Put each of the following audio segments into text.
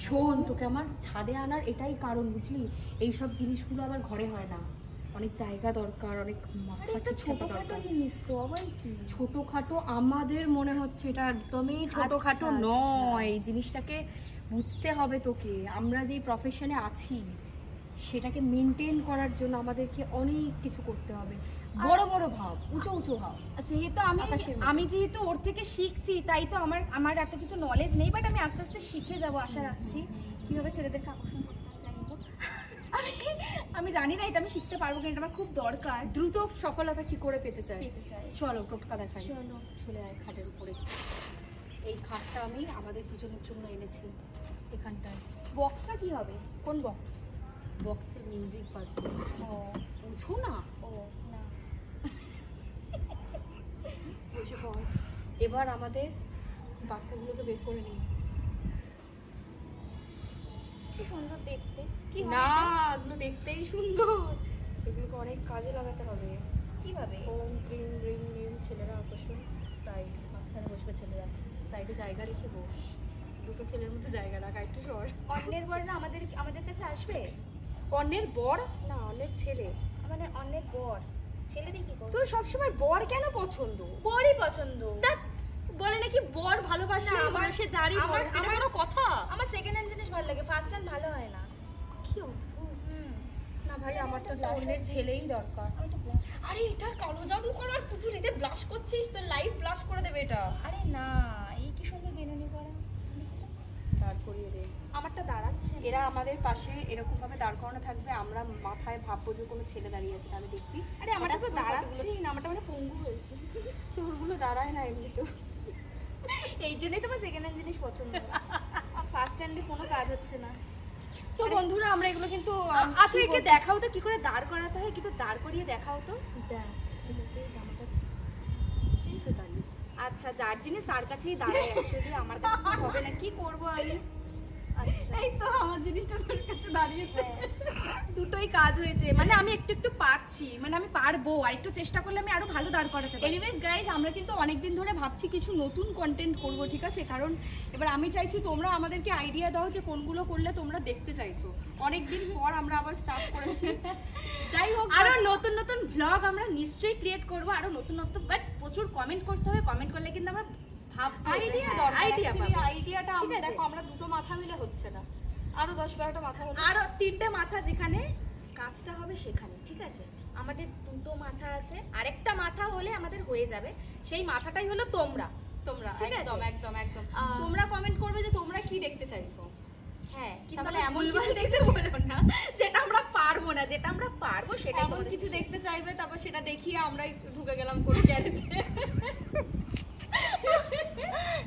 শোন, তোকে আমার ছাদে আনার এটাই কারণ, বুঝলি? এইসব জিনিসগুলো আমার ঘরে হয় না, অনেক জায়গা দরকার, অনেক মাথা ছোটখাটো জিনিস তো। আবার কি ছোটখাটো? আমাদের মনে হচ্ছে এটা একদমই ছোটখাটো নয়। এই জিনিসটাকে বুঝতে হবে তোকে। আমরা যেই প্রফেশনে আছি সেটাকে মেনটেন করার জন্য আমাদেরকে অনেক কিছু করতে হবে। বড় বড় ভাব, উঁচু উঁচু ভাব। যেহেতু আমি যেহেতু ওর থেকে শিখছি, তাই তো আমার এত কিছু নলেজ নেই, বাট আমি আস্তে আস্তে শিখে যাবো আশা রাখছি কিভাবে ছেলেদেরকে আকর্ষণ করতে হয়। যাই হোক, আমি জানি না এটা আমি শিখতে পারবো কিনা, এটা আমার খুব দরকার। দ্রুত সফলতা কি করে পেতে চাই? চলো টোটকা দেখাই। চলো, চলে আয় খাটের উপরে। এই খাটটা আমি আমাদের দুজনের জন্য এনেছি। এখানটায় বক্সটা কি হবে? কোন বক্স? বক্সে মিউজিক বাজবে। ও বুঝো না? ও না, বুঝে পড়। এবার আমাদের বাচ্চাগুলোকে বের করে নিই। কি সুন্দর দেখতে। কি না, এগুলো দেখতেই সুন্দর, এগুলোকে অনেক কাজে লাগাতে হবে। কিভাবে? ওম ক্রিম রিম রিম। ছেলেরা আকর্ষণ। সাইড, মাঝখানে বসবে ছেলেরা, সাইডে জায়গা রেখে বস। দুটো ছেলের মধ্যে জায়গা রাখা, একটু সর। অন্যের বর না আমাদের কাছে আসবে? অন্যের বর না, অন্যের ছেলে। মানে অন্যের বর, ছেলে দেখি তোর সবসময় বর কেন পছন্দ? বরই পছন্দ। বলে নাকি বর ভালোবাসে না, আমার সে জারি। আমার কোনো কথা? আমার সেকেন্ড হ্যান্ড জিনিস ভালো লাগে, ফার্স্ট হ্যান্ড ভালো হয় না। কি অদ্ভুত। না ভাই, আমার তো অন্যের ছেলেই দরকার। আরে এটা কালো জাদু করার পুতুল, এতে ব্লাশ করছিস, তোর লাইফ ব্লাশ করে দেবে এটা। আরে না, এই কি সুন্দর বেনুনি করা, দাঁড় করিয়ে দে। আমারটা দাঁড়াচ্ছে। এরা আমাদের পাশে এরকম ভাবে দাঁড় করানো থাকবে, আমরা মাথায় ভাববো যে কোনো ছেলে দাঁড়িয়ে আছে, তাহলে দেখবি। আরে আমারটা তো দাঁড়াচ্ছেই না, আমারটা মানে পঙ্গু হয়েছে। তোরগুলো দাঁড়ায় না এমনি তো। এই জন্যই তোমার সেকেন্ড হ্যান্ড জিনিস পছন্দ, ফার্স্ট হ্যান্ডে কোনো কাজ হচ্ছে না। তো বন্ধুরা, আমরা এগুলো কিন্তু আচ্ছা, একে দেখাও তো কি করে দাঁড় করাতে হয়, একটু দাঁড় করিয়ে দেখাও তো। জামাটা এই তো দাঁড়িয়েছে। আচ্ছা, যার জিনিস তার কাছেই দাঁড়ায় অ্যাকচুয়ালি, আমার কাছে তো হবে না, কি করব আমি? আচ্ছা, এই তো আমার জিনিসটা তোর কাছে দাঁড়িয়েছে। দুটোই কাজ হয়েছে, মানে আমি একটু একটু পারছি, মানে আমি পারবো, আর একটু চেষ্টা করলে আমি আরো ভালো দাঁড় করাতে পারবো। এনিওয়েজ গাইজ, আমরা কিন্তু অনেকদিন ধরে ভাবছি কিছু নতুন কন্টেন্ট করব, ঠিক আছে? কারণ এবার আমি চাইছি তোমরা আমাদেরকে আইডিয়া দাও যে কোনগুলো করলে তোমরা দেখতে চাইছো। অনেকদিন পর আমরা আবার স্টার্ট করেছি। যাই হোক, আরো নতুন নতুন ভ্লগ আমরা নিশ্চয়ই ক্রিয়েট করব, আরো নতুন নতুন, বাট প্রচুর কমেন্ট করতে হবে। কমেন্ট করলে কিন্তু আমরা আইডিয়া দরকার। আইডিয়াটা আমরা দেখো, আমরা দুটো মাথা মিলে হচ্ছে না, আরো 10-12টা মাথা হলো, আরো 3টে মাথা, যেখানে কাজটা হবে সেখানে, ঠিক আছে? আমাদের দুটো মাথা আছে, আরেকটা মাথা হলে আমাদের হয়ে যাবে। সেই মাথাটাই হলো তোমরা। ঠিক আছে? একদম একদম একদম। তোমরা কমেন্ট করবে যে তোমরা কি দেখতে চাইছো। হ্যাঁ, কিন্তু তাহলে এমন ভুলভাল কিছু দেখতে বলো না যেটা আমরা পারবো না, যেটা আমরা পারবো সেটা এমন কিছু দেখতে চাইবে, তারপর সেটা দেখিয়ে আমরা ঢুকে গেলাম কোনো গ্যারেজে।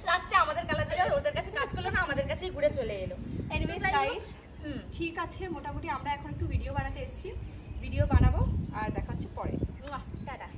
লাস্টে আমাদের কালার ওদের কাছে কাজ করলো না, আমাদের কাছেই ঘুরে চলে এলো। এনিওয়েজ গাইস, ঠিক আছে, মোটামুটি আমরা এখন একটু ভিডিও বানাতে এসেছি, ভিডিও বানাবো, আর দেখা হচ্ছে পরে। টাটা।